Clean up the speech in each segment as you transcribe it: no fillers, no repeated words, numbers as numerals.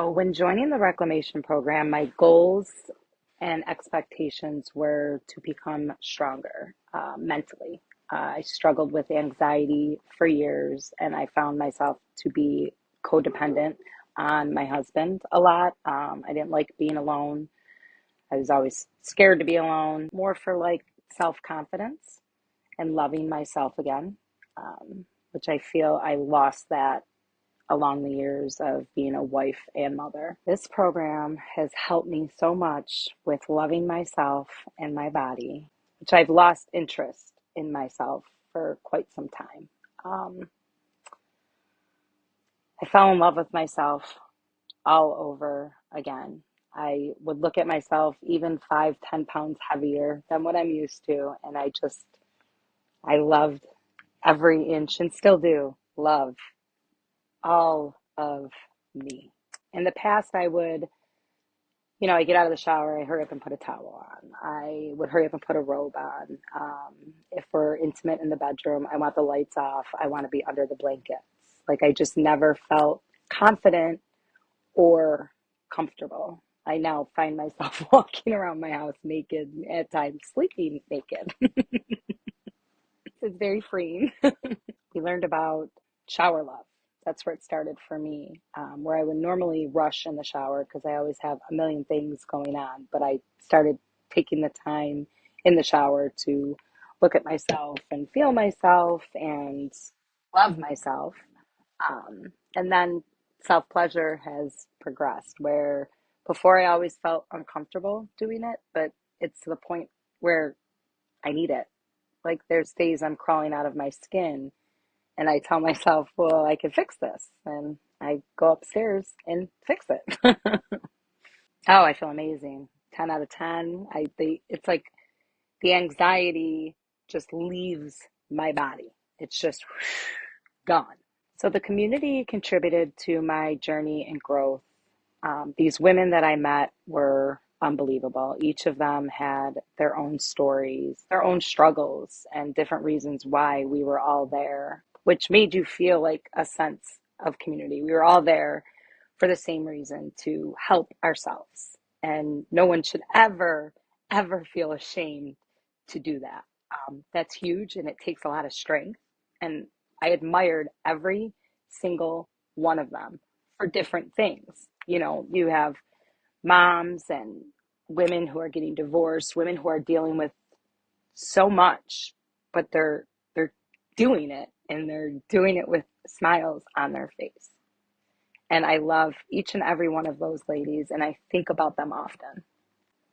So when joining the Reclamation program, my goals and expectations were to become stronger mentally. I struggled with anxiety for years, and I found myself to be codependent on my husband a lot. I didn't like being alone. I was always scared to be alone, more for like self confidence and loving myself again, which I feel I lost that along the years of being a wife and mother. This program has helped me so much with loving myself and my body, which I've lost interest in myself for quite some time. Um, I fell in love with myself all over again. I would look at myself even 5, 10 pounds heavier than what I'm used to, and I loved every inch and still do love all of me. In the past, I get out of the shower, I hurry up and put a towel on. I would hurry up and put a robe on. If we're intimate in the bedroom, I want the lights off. I want to be under the blankets. Like I just never felt confident or comfortable. I now find myself walking around my house naked, at times sleeping naked. It's very freeing. We learned about shower love. That's where it started for me, where I would normally rush in the shower because I always have a million things going on. But I started taking the time in the shower to look at myself and feel myself and love myself. And then self pleasure has progressed, where before I always felt uncomfortable doing it, but it's to the point where I need it. Like there's days I'm crawling out of my skin and I tell myself, well, I can fix this. And I go upstairs and fix it. Oh, I feel amazing. 10 out of 10. It's like the anxiety just leaves my body. It's just gone. So the community contributed to my journey and growth. These women that I met were unbelievable. Each of them had their own stories, their own struggles, and different reasons why we were all there, which made you feel like a sense of community. We were all there for the same reason, to help ourselves. And no one should ever feel ashamed to do that. That's huge and it takes a lot of strength. And I admired every single one of them for different things. You have moms and women who are getting divorced, women who are dealing with so much, but they're doing it and they're doing it with smiles on their face. And I love each and every one of those ladies and I think about them often.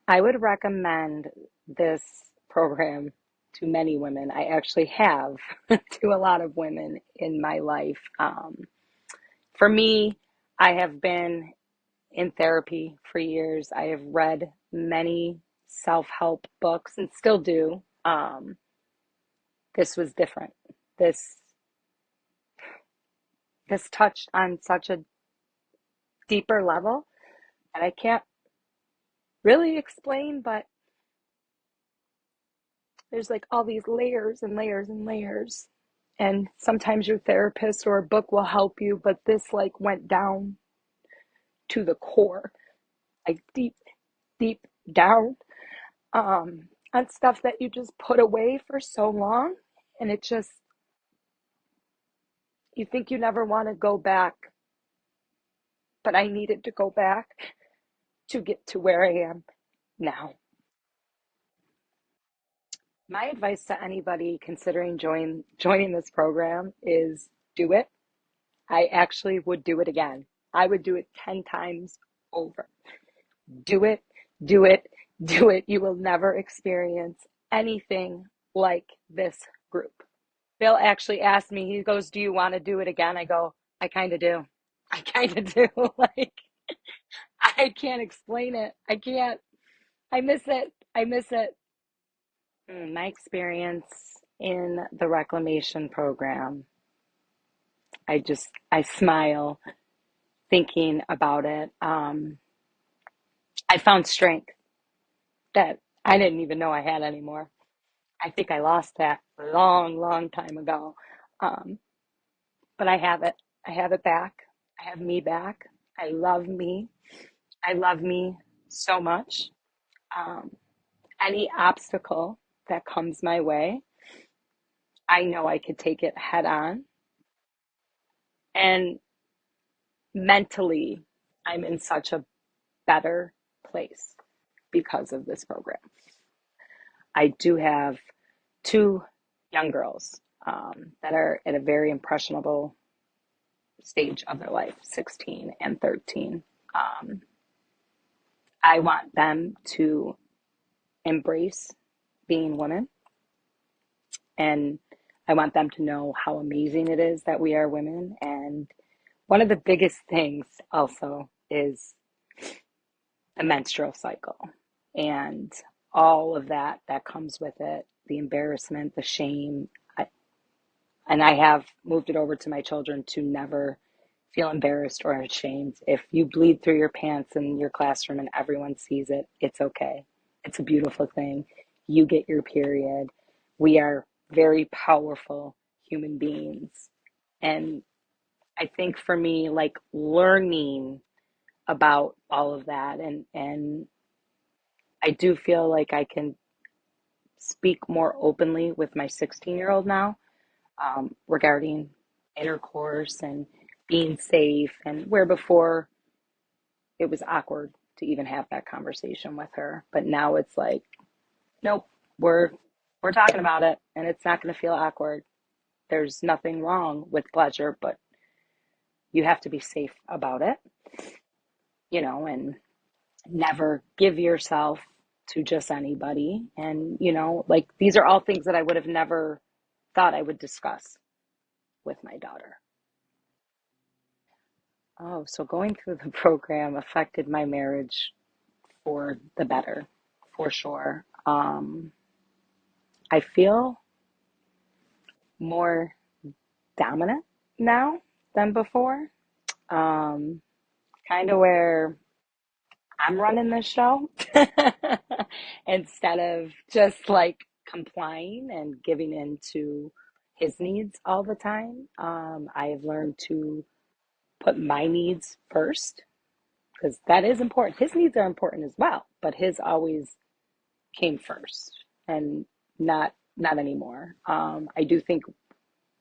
I would recommend this program to many women. I actually have to a lot of women in my life. For me, I have been in therapy for years. I have read many self-help books and still do. This was different. This this touched on such a deeper level that I can't really explain, but there's like all these layers and layers and layers. And sometimes your therapist or a book will help you, but this like went down to the core, like deep down, on stuff that you just put away for so long. And it just, you think you never want to go back, but I needed to go back to get to where I am now. My advice to anybody considering joining this program is do it. I actually would do it again. I would do it 10 times over. Do it, do it, do it. You will never experience anything like this group. Bill actually asked me, he goes, do you want to do it again? I go, I kind of do. I kind of do. Like, I can't explain it. I can't. I miss it. I miss it. My experience in the reclamation program, I smile thinking about it. I found strength that I didn't even know I had anymore. I think I lost that a long time ago. Um, but I have it. I have it back. I have me back. I love me. I love me so much. Um, any obstacle that comes my way, I know I could take it head on. And mentally, I'm in such a better place because of this program. I do have two young girls that are at a very impressionable stage of their life, 16 and 13. Um, I want them to embrace being women, and I want them to know how amazing it is that we are women. And one of the biggest things also is the menstrual cycle and all of that that comes with it, the embarrassment, the shame. And I have moved it over to my children to never feel embarrassed or ashamed. If you bleed through your pants in your classroom and everyone sees it, it's okay. It's a beautiful thing. You get your period. We are very powerful human beings. And I think for me, like learning about all of that, and I do feel like I can speak more openly with my 16-year-old now, regarding intercourse and being safe, and where before it was awkward to even have that conversation with her. But now it's like, nope, we're we're talking about it and it's not going to feel awkward. There's nothing wrong with pleasure, but you have to be safe about it, and never give yourself to just anybody. And, like these are all things that I would have never thought I would discuss with my daughter. Oh, so going through the program affected my marriage for the better, for sure. I feel more dominant now than before. Um, Kind of where I'm running the show instead of just like complying and giving in to his needs all the time. I have learned to put my needs first because that is important. His needs are important as well, but his always came first, and not anymore. I do think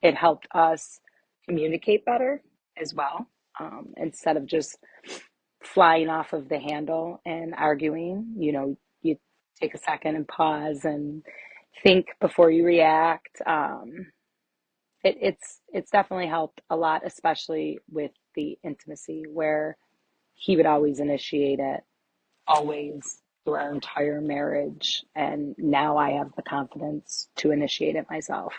it helped us communicate better as well, instead of just flying off of the handle and arguing. You take a second and pause and think before you react. It's definitely helped a lot, especially with the intimacy where he would always initiate it, always through our entire marriage, and now I have the confidence to initiate it myself.